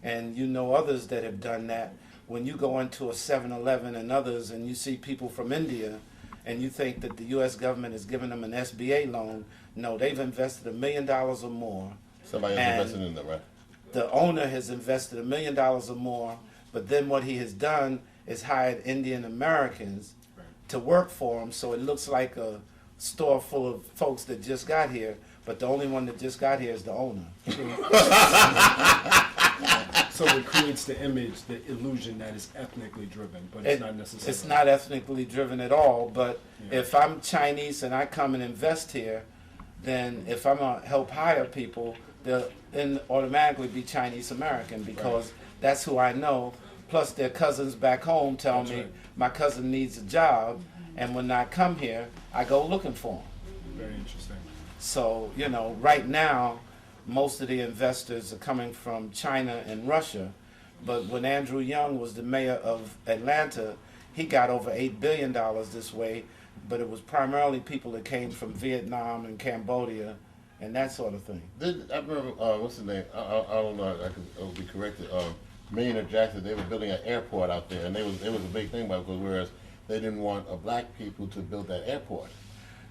and you know others that have done that. When you go into a 7-Eleven and others and you see people from India and you think that the U.S. government is giving them an SBA loan, no, they've invested $1 million or more. Somebody else invested in them, right? The owner has invested $1 million or more, but then what he has done is hired Indian Americans to work for him, so it looks like a store full of folks that just got here, but the only one that just got here is the owner. So it creates the image, the illusion that it's ethnically driven, but it's not necessarily. It's not ethnically driven at all, but if I'm Chinese and I come and invest here, then if I'm going to help hire people, they'll automatically be Chinese American because that's who I know. Plus their cousins back home tell me my cousin needs a job, and when I come here, I go looking for them. Very interesting. So, you know, right now, most of the investors are coming from China and Russia, but when Andrew Young was the mayor of Atlanta, he got over $8 billion this way, but it was primarily people that came from Vietnam and Cambodia and that sort of thing. I remember, what's the name? I don't know, I will be corrected. Maynard Jackson, they were building an airport out there, and it was a big thing about it, because whereas they didn't want black people to build that airport.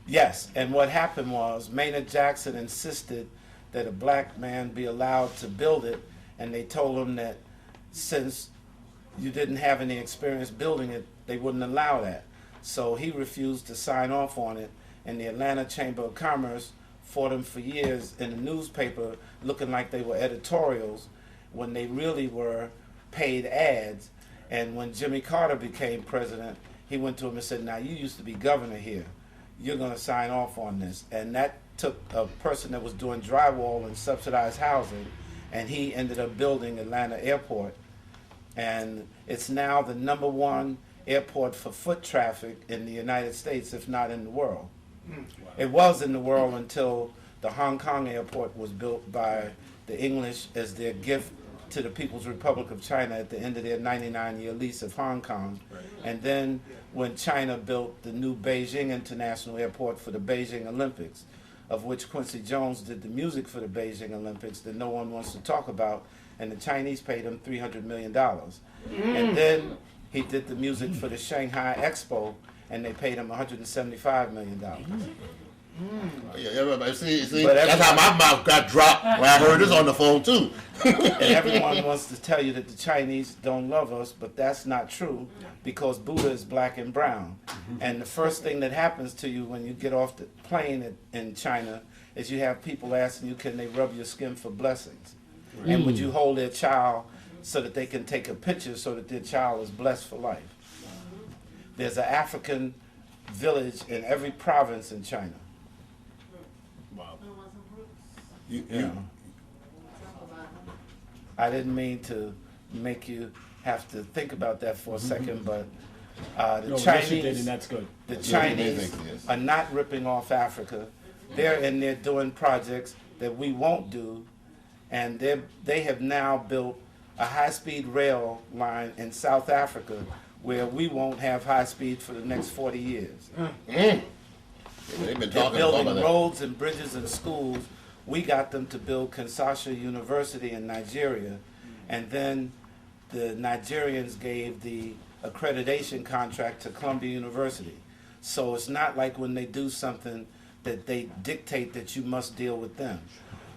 Yes, and what happened was Maynard Jackson insisted that a black man be allowed to build it, and they told him that since you didn't have any experience building it, they wouldn't allow that. So he refused to sign off on it, and the Atlanta Chamber of Commerce fought him for years in the newspaper looking like they were editorials when they really were paid ads. And when Jimmy Carter became president, he went to him and said, now you used to be governor here. You're going to sign off on this. And that took a person that was doing drywall and subsidized housing, and he ended up building Atlanta Airport. And it's now the #1 airport for foot traffic in the United States, if not in the world. Wow. It was in the world until the Hong Kong airport was built by the English as their gift to the People's Republic of China at the end of their 99-year lease of Hong Kong. Right. And then when China built the new Beijing International Airport for the Beijing Olympics, of which Quincy Jones did the music for the Beijing Olympics that no one wants to talk about, and the Chinese paid him $300 million. And then he did the music for the Shanghai Expo, and they paid him $175 million. Yeah, see, that's how my mouth got dropped when I heard this on the phone too. And everyone wants to tell you that the Chinese don't love us, but that's not true, because Buddha is black and brown. And the first thing that happens to you when you get off the plane in China is you have people asking you, can they rub your skin for blessings? And would you hold their child so that they can take a picture so that their child is blessed for life? There's an African village in every province in China. Wow. I didn't mean to make you have to think about that for a second, but the Chinese, that's good. The Chinese are not ripping off Africa. They're in there doing projects that we won't do, and they have now built a high-speed rail line in South Africa where we won't have high speed for the next 40 years. They've been They're building roads and bridges and schools. We got them to build Kinshasa University in Nigeria, and then the Nigerians gave the accreditation contract to Columbia University. So it's not like when they do something that they dictate that you must deal with them.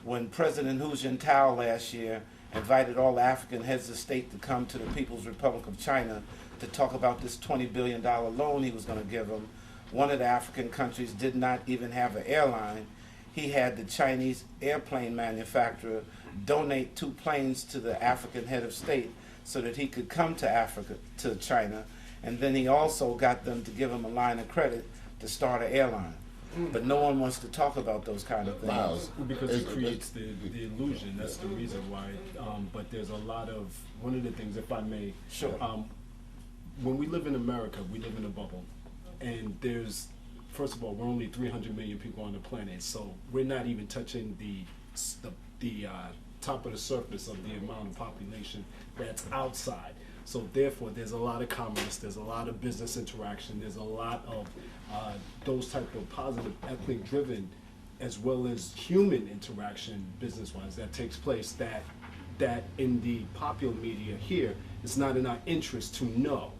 When President Hu Jintao last year invited all African heads of state to come to the People's Republic of China to talk about this $20 billion loan he was going to give them, one of the African countries did not even have an airline. He had the Chinese airplane manufacturer donate 2 planes to the African head of state so that he could come to Africa, to China, and then he also got them to give him a line of credit to start an airline. But no one wants to talk about those kind of things. Because it creates the illusion. That's the reason why. But there's a lot of, one of the things, if I may, sure. When we live in America, we live in a bubble. And there's, first of all, we're only 300 million people on the planet, so we're not even touching the top of the surface of the amount of population that's outside. So therefore, there's a lot of commerce, there's a lot of business interaction, there's a lot of those type of positive, ethnic-driven, as well as human interaction, business-wise, that takes place. that in the popular media here, it's not in our interest to know.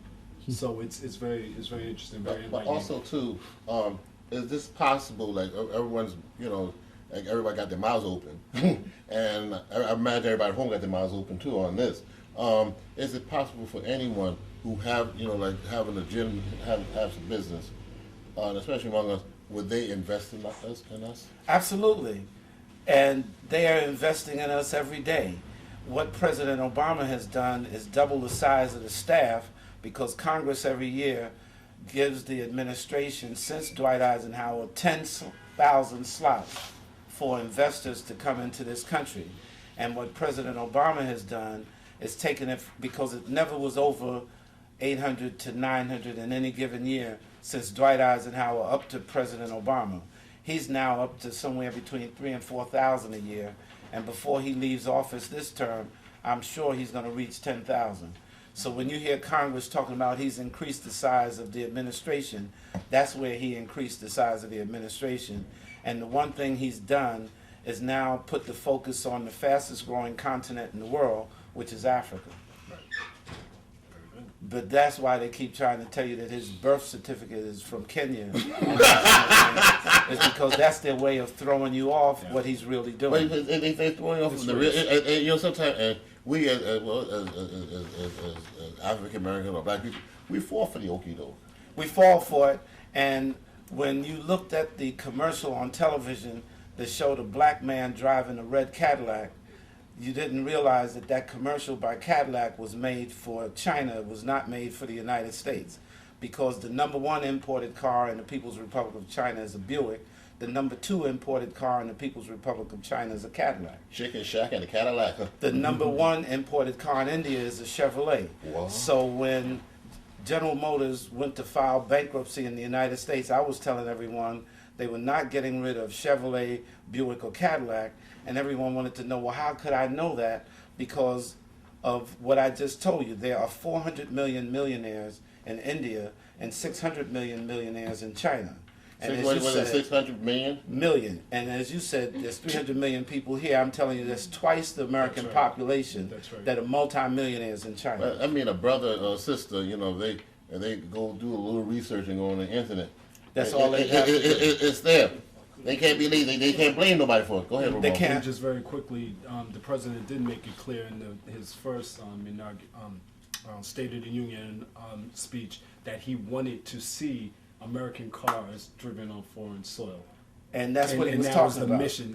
So it's very interesting, very But enlightening. also too, is this possible? Like everyone's, like everybody got their mouths open, and I imagine everybody at home got their mouths open too on this. Is it possible for anyone who have, like having a gym, have some business, and especially among us, would they invest in us? Absolutely. And they are investing in us every day. What President Obama has done is double the size of the staff, because Congress every year gives the administration, since Dwight Eisenhower, 10,000 slots for investors to come into this country. And what President Obama has done is taken it, because it never was over 800 to 900 in any given year since Dwight Eisenhower up to President Obama. He's now up to somewhere between 3,000 and 4,000 a year, and before he leaves office this term, I'm sure he's going to reach 10,000. So when you hear Congress talking about he's increased the size of the administration, that's where he increased the size of the administration. And the one thing he's done is now put the focus on the fastest growing continent in the world, which is Africa. But that's why they keep trying to tell you that his birth certificate is from Kenya. It's because that's their way of throwing you off what he's really doing. But they throwing off from the real. Sometimes we as African American or black people, we fall for the okie doke. We fall for it, and when you looked at the commercial on television that showed a black man driving a red Cadillac, you didn't realize that that commercial by Cadillac was made for China. It was not made for the United States, because the number one imported car in the People's Republic of China is a Buick. The number two imported car in the People's Republic of China is a Cadillac. Chicken Shack and a Cadillac. The number one imported car in India is a Chevrolet. Wow. So when General Motors went to file bankruptcy in the United States, I was telling everyone they were not getting rid of Chevrolet, Buick, or Cadillac, and everyone wanted to know, well, how could I know that? Because of what I just told you. There are 400 million millionaires in India and 600 million millionaires in China. And What is it, 600 million? Million. And as you said, there's 300 million people here. I'm telling you, there's twice the American population that are multimillionaires in China. Well, I mean, a brother or sister, they go do a little research and go on the internet. That's all they have to do. It's there. They can't believe. They can't blame nobody for it. Go ahead, Ramon. They can't. And just very quickly, the president did make it clear in his first State of the Union speech that he wanted to see American cars driven on foreign soil. And that's what he was that talking was the about. mission.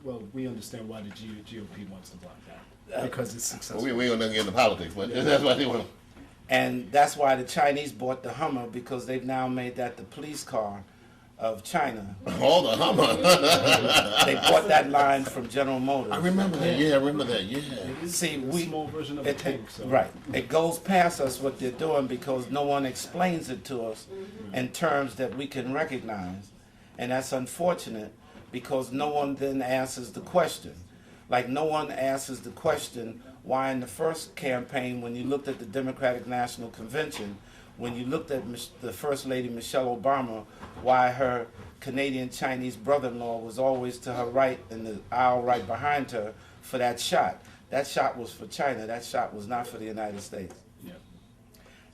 Well, we understand why the GOP wants to block that, because it's successful. We don't get into politics, but that's why they want. And that's why the Chinese bought the Hummer, because they've now made that the police car of China. Oh, the Hummer. They bought that line from General Motors. I remember that. Yeah, I remember that. Yeah. See, a small version of a tank. So. Right. It goes past us what they're doing, because no one explains it to us in terms that we can recognize. And that's unfortunate, because no one then answers the question. Like, no one answers the question why in the first campaign, when you looked at the Democratic National Convention, when you looked at the First Lady Michelle Obama, why her Canadian Chinese brother-in-law was always to her right in the aisle right behind her for that shot. That shot was for China. That shot was not for the United States. Yeah.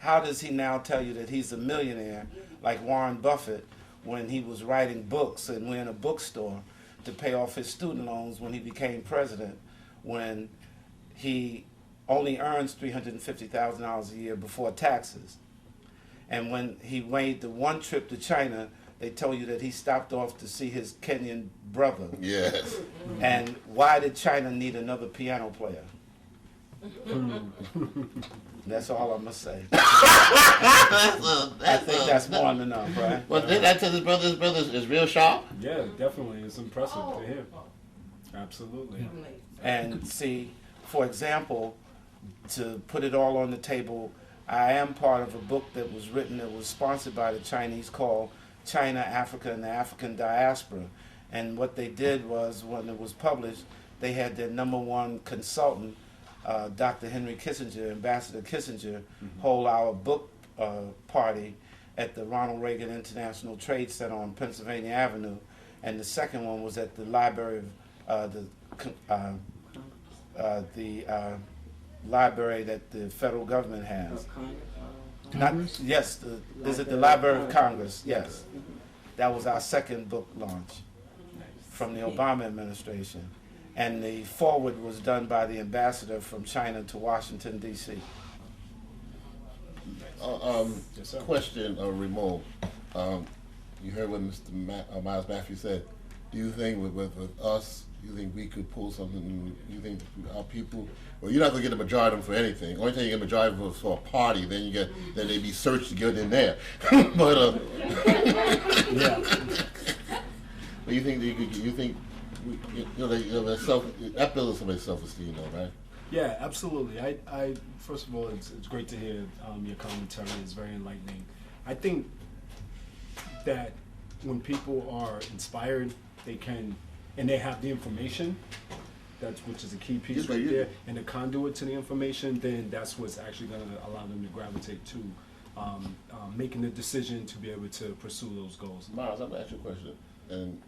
How does he now tell you that he's a millionaire, like Warren Buffett, when he was writing books and we're in a bookstore to pay off his student loans when he became president, when he only earns $350,000 a year before taxes? And when he made the one trip to China, they told you that he stopped off to see his Kenyan brother. Yes. And why did China need another piano player? That's all I'm going to say. I think that's more than enough, right? Well, did I tell his brother is real sharp? Yeah, definitely. It's impressive to hear. Absolutely. And see, for example, to put it all on the table, I am part of a book that was written, that was sponsored by the Chinese, called China, Africa, and the African Diaspora. And what they did was, when it was published, they had their number one consultant, Dr. Henry Kissinger, Ambassador Kissinger, hold our book party at the Ronald Reagan International Trade Center on Pennsylvania Avenue. And the second one was at the Library of the library that the federal government has. Not, yes, is it the Library of Congress? Yes. That was our second book launch from the Obama administration. And the foreword was done by the ambassador from China to Washington, D.C. Yes, question, Ramon. You heard what Mr. Myles Matthews said. Do you think with us, you think we could pull something? You think our people? Well, you're not gonna get a majority of them for anything. Only thing you get a majority of them for a party. Then they be searched to get in there. But Yeah. but you think that builds somebody's self-esteem, though, right? Yeah, absolutely. I first of all, it's great to hear your commentary. It's very enlightening. I think that when people are inspired, they can, and they have the information, which is a key piece Yes, right yeah. there, and the conduit to the information, then that's what's actually going to allow them to gravitate to making the decision to be able to pursue those goals. Myles, I'm gonna ask you a question. And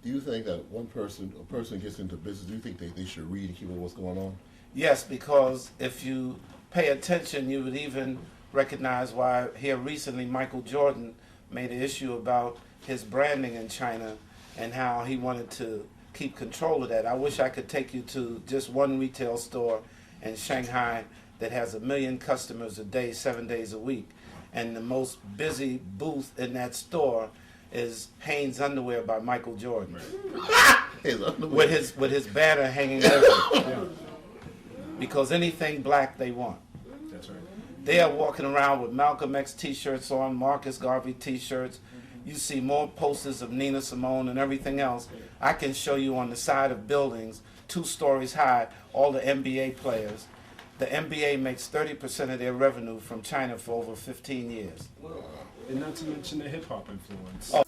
do you think that a person gets into business, do you think they should read and keep up with what's going on? Yes, because if you pay attention, you would even recognize why here recently Michael Jordan made an issue about his branding in China and how he wanted to keep control of that. I wish I could take you to just one retail store in Shanghai that has 1 million customers a day, 7 days a week. And the most busy booth in that store is Hanes underwear by Michael Jordan. With his banner hanging over it. Because anything black they want. That's right. They are walking around with Malcolm X t-shirts on, Marcus Garvey t-shirts. You see more posters of Nina Simone and everything else. I can show you on the side of buildings, 2 stories high, all the NBA players. The NBA makes 30% of their revenue from China for over 15 years. And not to mention the hip hop influence. Oh.